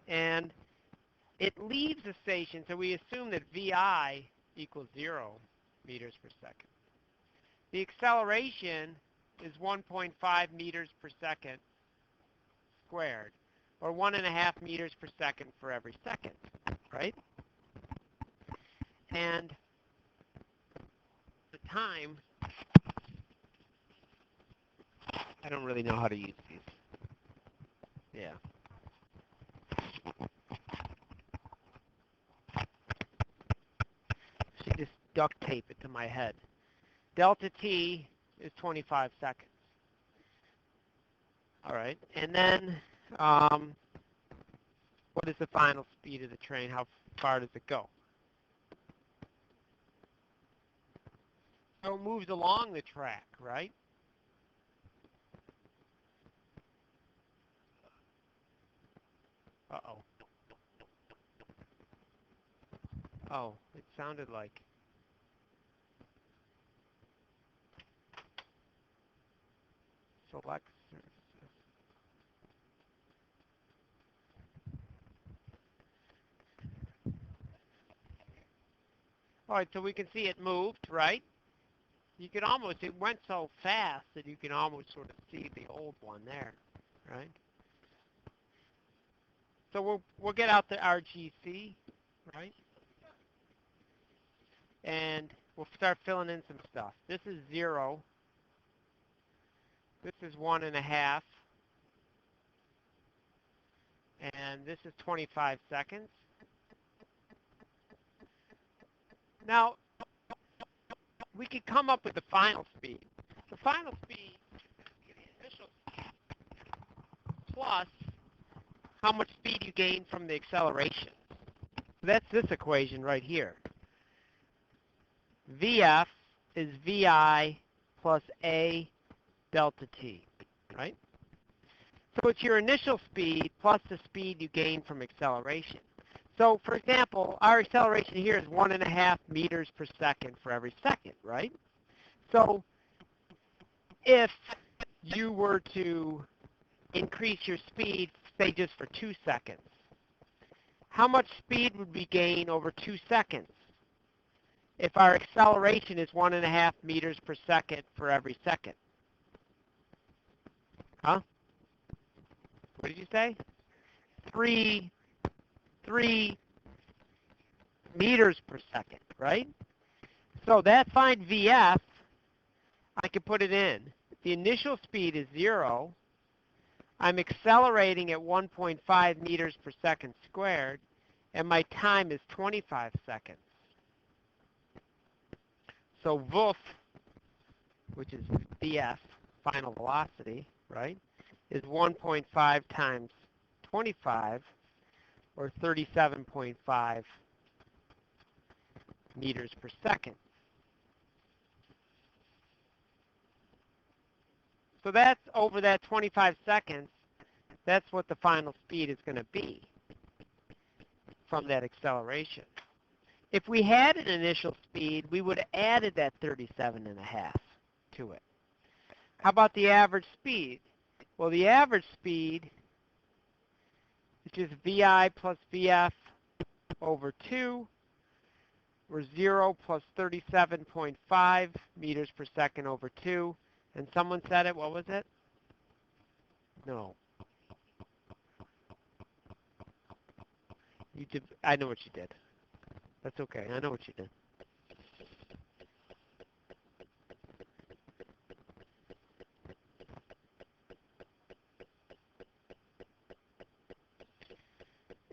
and it leaves the station, so we assume that VI equals 0 meters per second. The acceleration is 1.5 meters per second squared, or 1.5 meters per second for every second, right? And the time, I don't really know how to use these. Yeah. Should just duct tape it to my head. Delta T is 25 seconds. All right, and then what is the final speed of the train? How far does it go? So it moves along the track, right? Uh-oh. Oh, it sounded like... Select surfaces. All right, so we can see it moved, right? You can almost, it went so fast that you can almost sort of see the old one there, right? So we'll get out the RGC, right? And we'll start filling in some stuff. This is 0. This is 1.5. And this is 25 seconds. Now, we could come up with the final speed. The final speed is the initial speed plus how much speed you gain from the acceleration. So that's this equation right here. Vf is Vi plus A delta T, right? So it's your initial speed plus the speed you gain from acceleration. So, for example, our acceleration here is 1.5 meters per second for every second, right? So if you were to increase your speed, say just for 2 seconds, how much speed would we gain over 2 seconds if our acceleration is 1.5 meters per second for every second? Huh? What did you say? 3 meters per second, right? So that find VF, I can put it in. The initial speed is 0. I'm accelerating at 1.5 meters per second squared, and my time is 25 seconds. So VUF, which is VF, final velocity, right, is 1.5 times 25, or 37.5 meters per second. So that's over that 25 seconds, that's what the final speed is going to be from that acceleration. If we had an initial speed, we would have added that 37.5 to it. How about the average speed? Well, the average speed is just VI plus VF over 2, or 0 plus 37.5 meters per second over 2. And someone said it, what was it? No. You did, I know what you did. That's okay, I know what you did.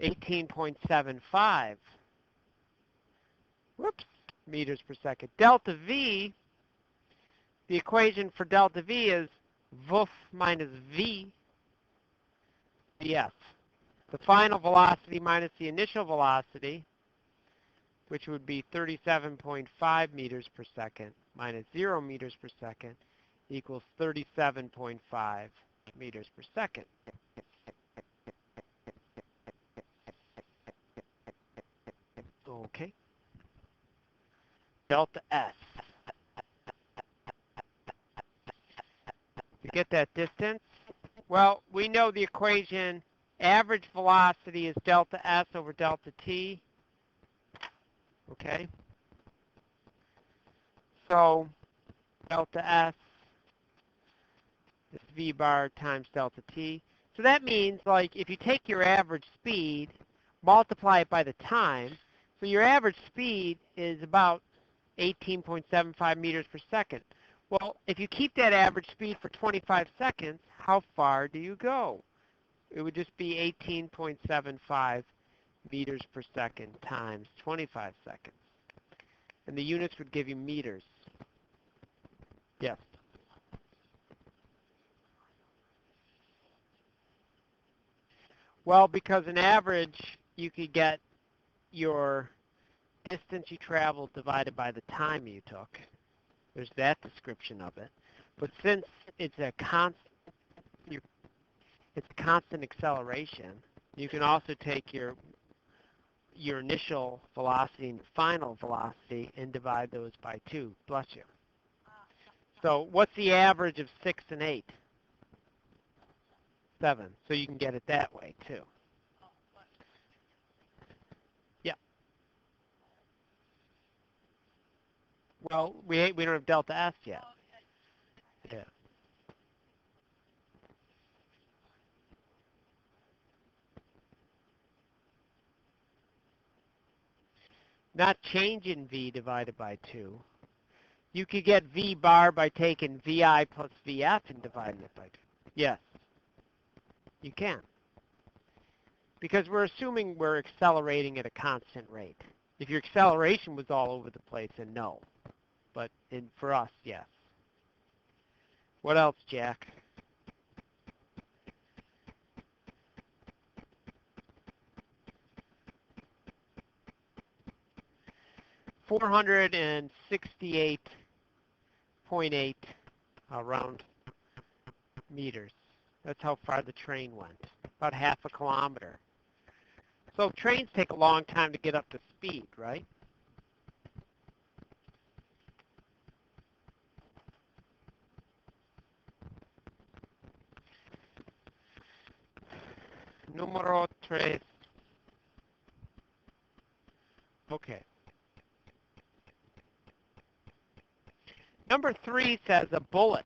.75. Whoops, meters per second. Delta V, the equation for delta V is VUF minus V, VF. The final velocity minus the initial velocity, which would be 37.5 meters per second minus 0 meters per second, equals 37.5 meters per second. Okay. Delta S. To get that distance, well, we know the equation Average velocity is delta S over delta T. Okay? So delta S is V bar times delta T. So that means, like, if you take your average speed, multiply it by the time, so your average speed is about 18.75 meters per second. Well, if you keep that average speed for 25 seconds, how far do you go? It would just be 18.75 meters per second times 25 seconds. And the units would give you meters. Yes. Well, because an average, you could get your distance you traveled divided by the time you took. There's that description of it. But since it's a constant acceleration, you can also take your initial velocity and final velocity and divide those by 2. Bless you. So what's the average of 6 and 8? 7. So you can get it that way too. Yeah. Well, we don't have delta S yet. Yeah. Not changing V divided by 2. You could get V bar by taking VI plus VF and dividing it by 2. Yes, you can. Because we're assuming we're accelerating at a constant rate. If your acceleration was all over the place, then no. But for us, yes. What else, Jack? $468.8 around meters. That's how far the train went. About half a kilometer. So trains take a long time to get up to speed, right? Número tres. Okay. Number 3 says a bullet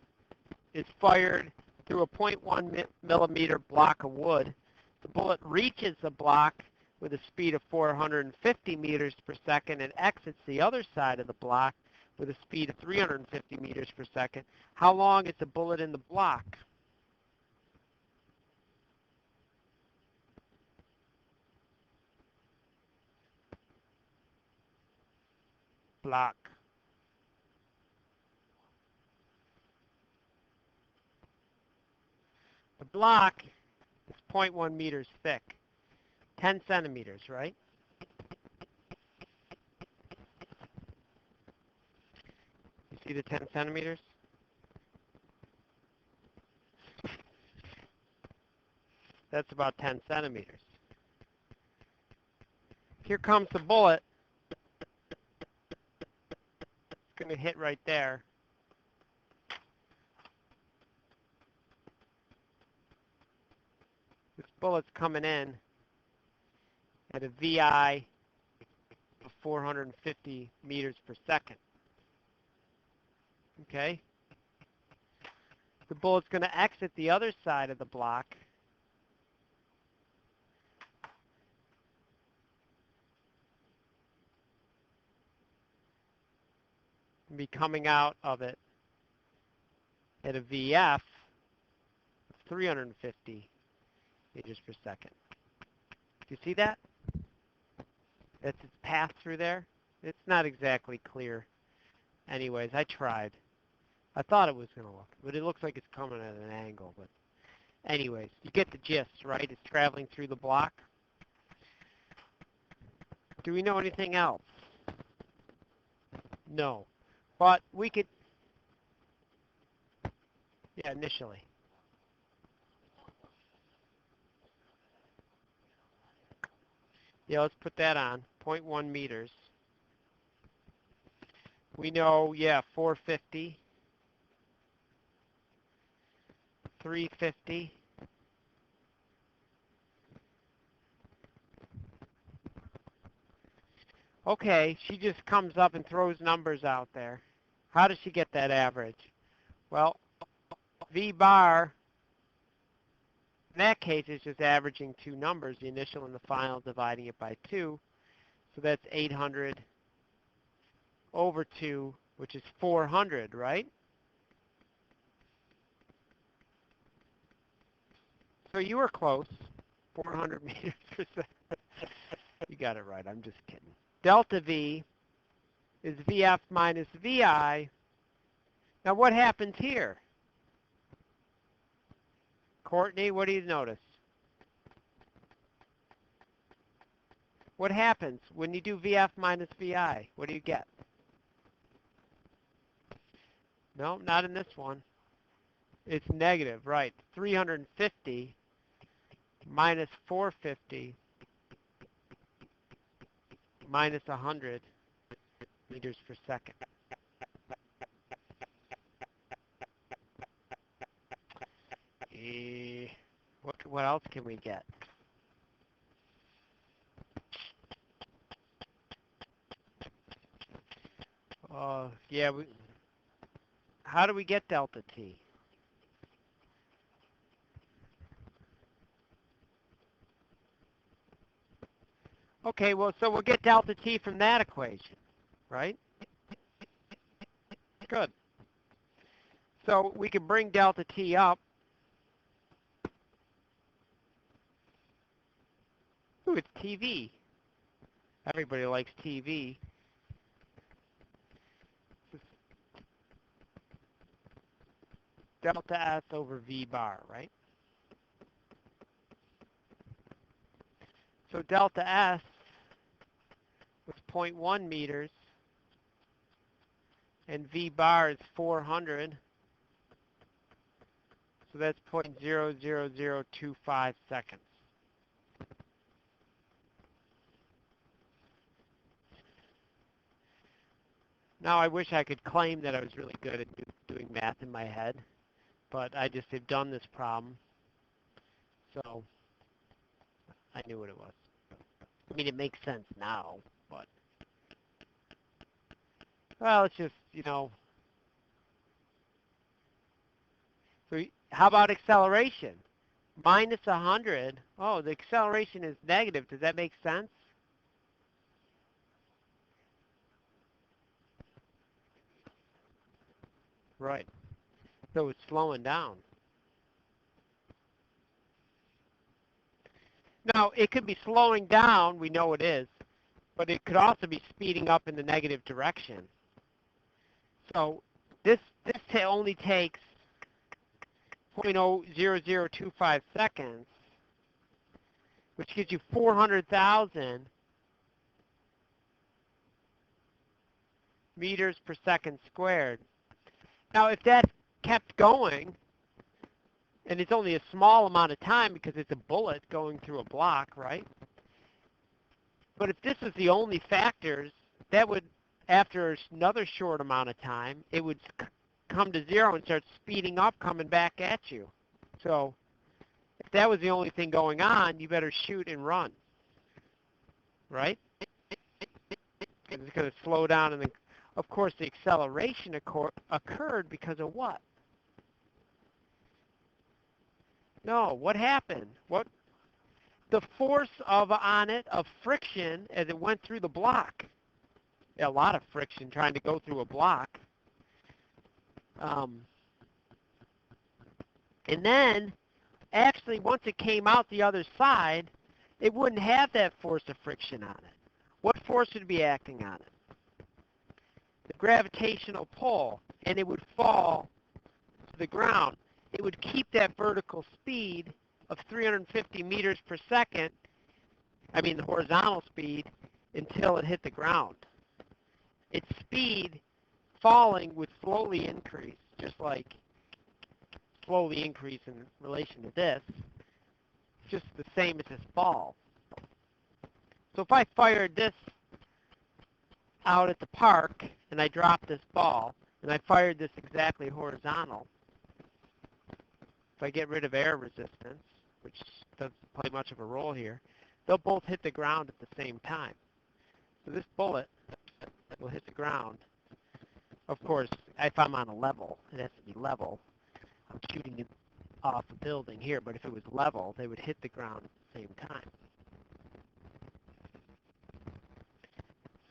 is fired through a .1 millimeter block of wood. The bullet reaches the block with a speed of 450 meters per second and exits the other side of the block with a speed of 350 meters per second. How long is the bullet in the block? Block. The block is .1 meters thick, 10 centimeters, right? You see the 10 centimeters? That's about 10 centimeters. Here comes the bullet. It's going to hit right there. This bullet's coming in at a VI of 450 meters per second. Okay? The bullet's going to exit the other side of the block and be coming out of it at a VF of 350 meters per second. Do you see that? That's its path through there. It's not exactly clear. Anyways, I tried. I thought it was going to look, but it looks like it's coming at an angle. But anyways, you get the gist, right? It's traveling through the block. Do we know anything else? No. But we could, yeah, initially. Yeah, let's put that on. 0.1 meters. We know, yeah, 450, 350, Okay, she just comes up and throws numbers out there. How does she get that average? Well, V bar, in that case, is just averaging two numbers, the initial and the final, dividing it by 2. So that's 800 over 2, which is 400, right? So you were close. 400 meters per second. You got it right. I'm just kidding. Delta V is VF minus VI. Now what happens here? Courtney, what do you notice? What happens when you do VF minus VI? What do you get? No, not in this one. It's negative, right. 350 minus 450 minus 100 meters per second. What else can we get? Yeah. How do we get delta T? Okay, well, so we'll get delta T from that equation, right? Good. So we can bring delta T up. Ooh, it's TV. Everybody likes TV. Delta S over V bar, right? So delta S was 0.1 meters, and V bar is 400. So that's 0.00025 seconds. Now I wish I could claim that I was really good at doing math in my head, but I just have done this problem, so I knew what it was. I mean, it makes sense now, but, well, it's just, so how about acceleration? Minus 100. Oh, the acceleration is negative. Does that make sense? Right. So it's slowing down. Now, it could be slowing down. We know it is. But it could also be speeding up in the negative direction. So this only takes 0.00025 seconds, which gives you 400,000 meters per second squared. Now, if that kept going, and it's only a small amount of time because it's a bullet going through a block, right? But if this was the only factors, that would, after another short amount of time, it would come to zero and start speeding up, coming back at you. So if that was the only thing going on, you better shoot and run, right? It's going to slow down, and then, of course, the acceleration occurred because of what? No, what happened? The force on it of friction as it went through the block. A lot of friction trying to go through a block. And then, actually, once it came out the other side, it wouldn't have that force of friction on it. What force would be acting on it? The gravitational pull, and it would fall to the ground. It would keep that vertical speed of 350 meters per second, the horizontal speed, until it hit the ground. Its speed falling would slowly increase, just like slowly increase in relation to this, just the same as this ball. So if I fired this out at the park, and I dropped this ball, and I fired this exactly horizontal, if I get rid of air resistance, which doesn't play much of a role here, they'll both hit the ground at the same time. So this bullet will hit the ground. Of course, if I'm on a level, it has to be level. I'm shooting it off a building here, but if it was level, they would hit the ground at the same time.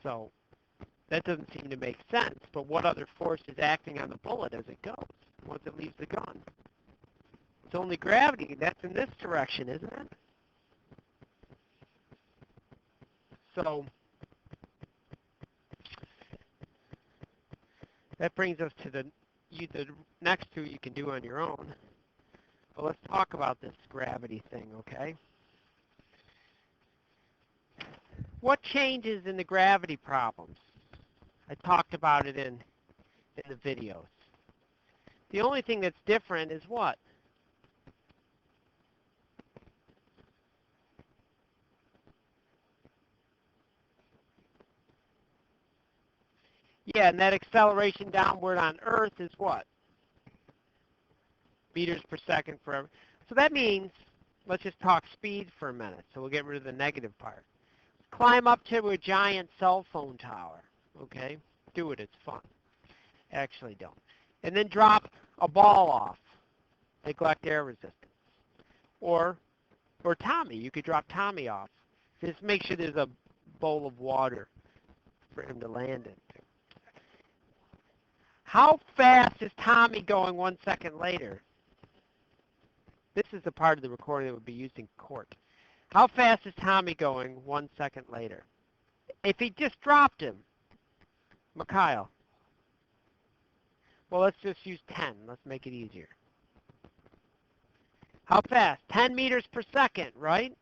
So that doesn't seem to make sense, but what other force is acting on the bullet as it goes once it leaves the gun? It's only gravity. That's in this direction, isn't it? So that brings us to the next two you can do on your own. But let's talk about this gravity thing, okay? What changes in the gravity problems? I talked about it in the videos. The only thing that's different is what? Yeah, and that acceleration downward on Earth is what? Meters per second forever. So that means, let's just talk speed for a minute, so we'll get rid of the negative part. Climb up to a giant cell phone tower, okay? Do it, it's fun. Actually don't. And then drop a ball off. Neglect air resistance. Or Tommy, you could drop Tommy off. Just make sure there's a bowl of water for him to land in. How fast is Tommy going 1 second later? This is the part of the recording that would be used in court. How fast is Tommy going 1 second later? If he just dropped him, Mikhail. Well, let's just use 10. Let's make it easier. How fast? 10 meters per second, right?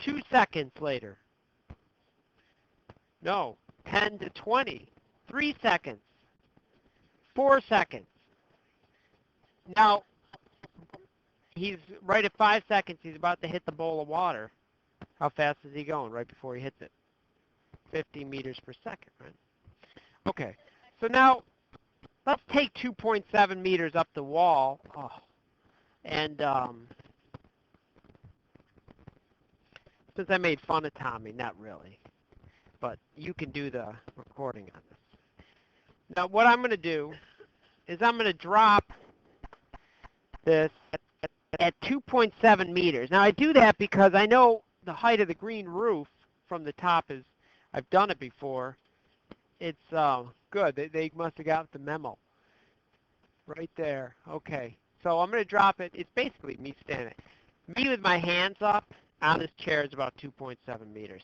2 seconds later. No, 10 to 20. 3 seconds. 4 seconds. Now, he's right at 5 seconds. He's about to hit the bowl of water. How fast is he going right before he hits it? 50 meters per second, right? Okay, so now let's take 2.7 meters up the wall. Oh, and since I made fun of Tommy, not really, but you can do the recording on this. Now what I'm going to do is I'm going to drop this at 2.7 meters. Now I do that because I know the height of the green roof from the top is, I've done it before. It's good. They must have got the memo. Right there. Okay. So I'm going to drop it. It's basically me standing. Me with my hands up on this chair is about 2.7 meters.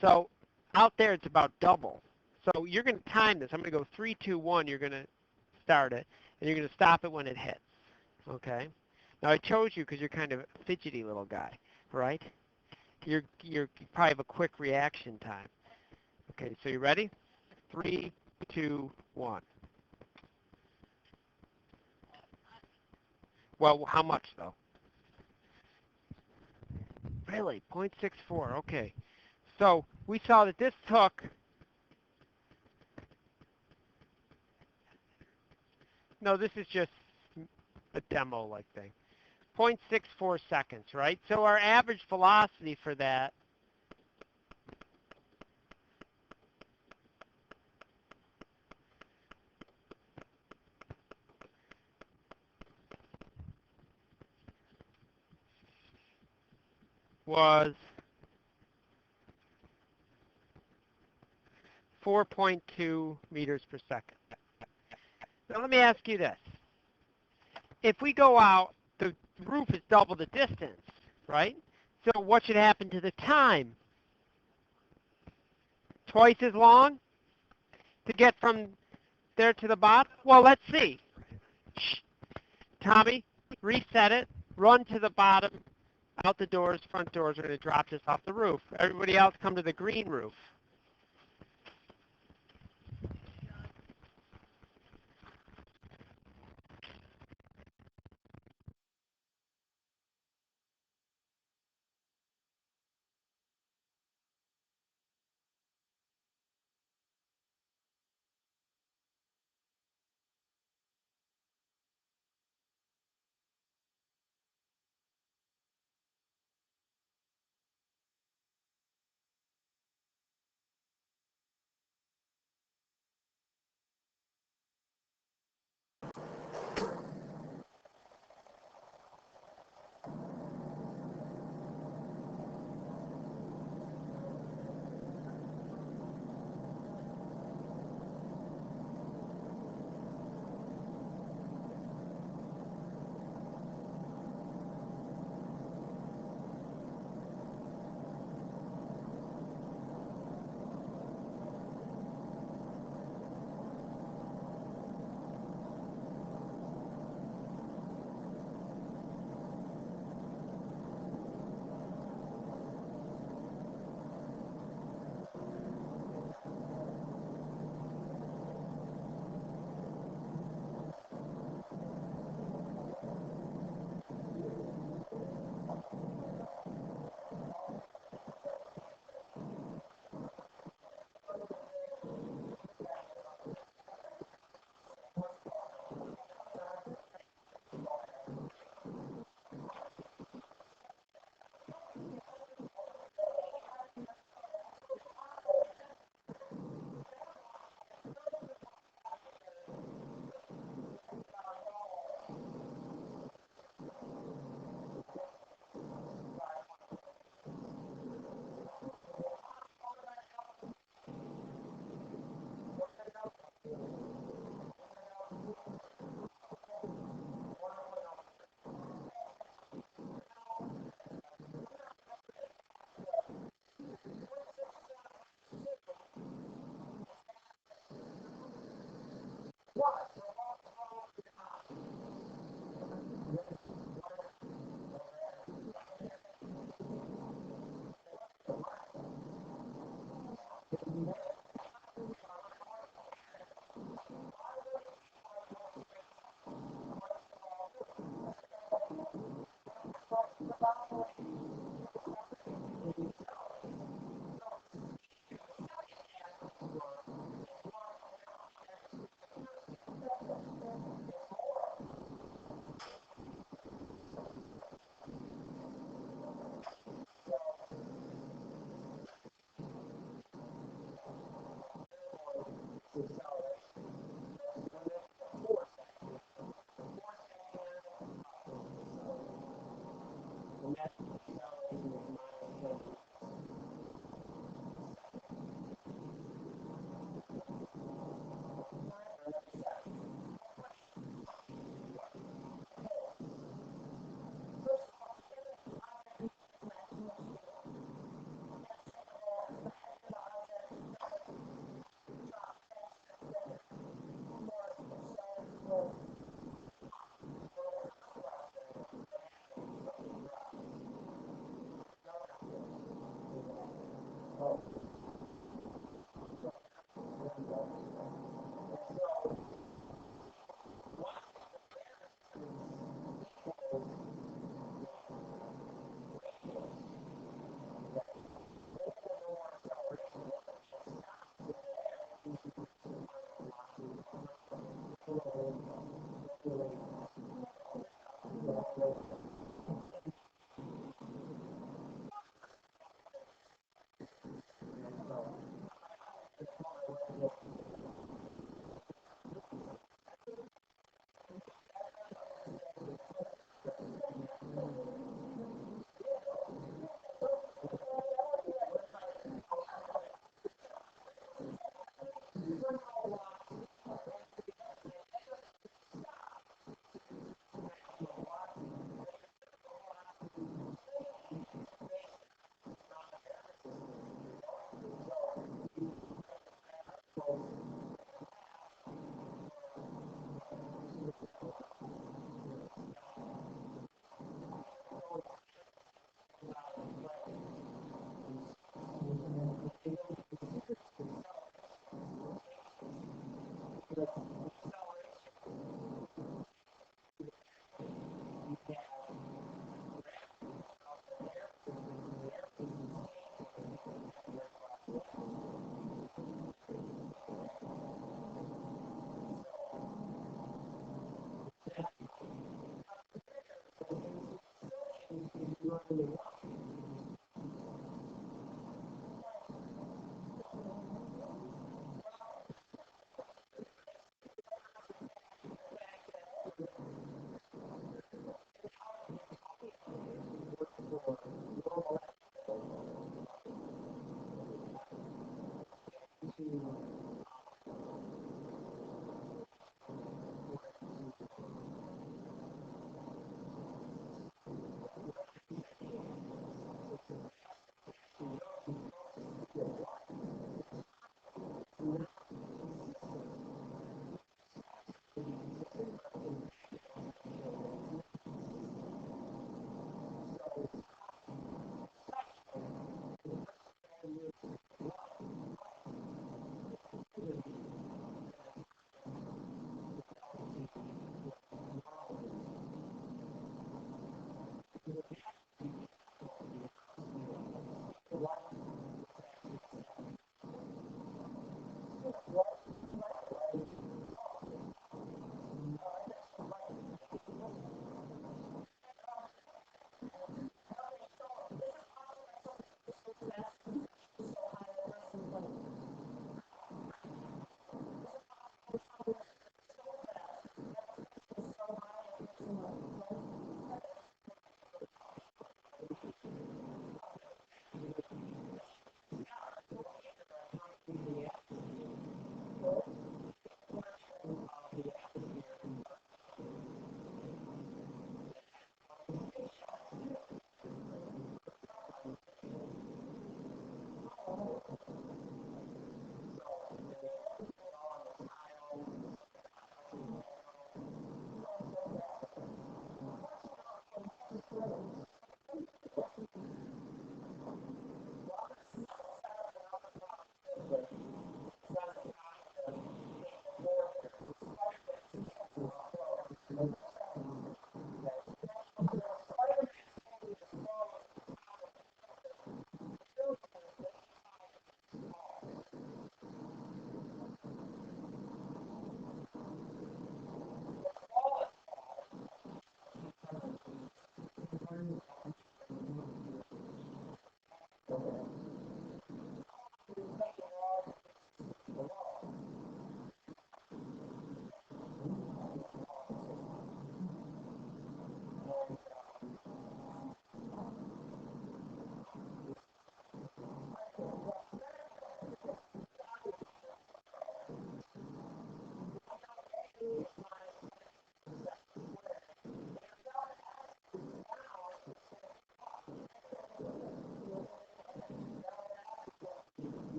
So out there it's about double. So you're going to time this. I'm going to go 3, 2, 1. You're going to start it, and you're going to stop it when it hits. Okay? Now I chose you because you're kind of a fidgety little guy, right? You probably have a quick reaction time. Okay, so you ready? 3, 2, 1. Well, how much though? Really? 0.64. Okay. So we saw that this took, no, this is just a demo-like thing. 0.64 seconds, right? So our average velocity for that was 4.2 meters per second. Now let me ask you this. If we go out, the roof is double the distance, right? So what should happen to the time? Twice as long to get from there to the bottom? Well, let's see. Shh. Tommy, reset it. Run to the bottom. Out the doors, front doors. We're going to drop this off the roof. Everybody else come to the green roof.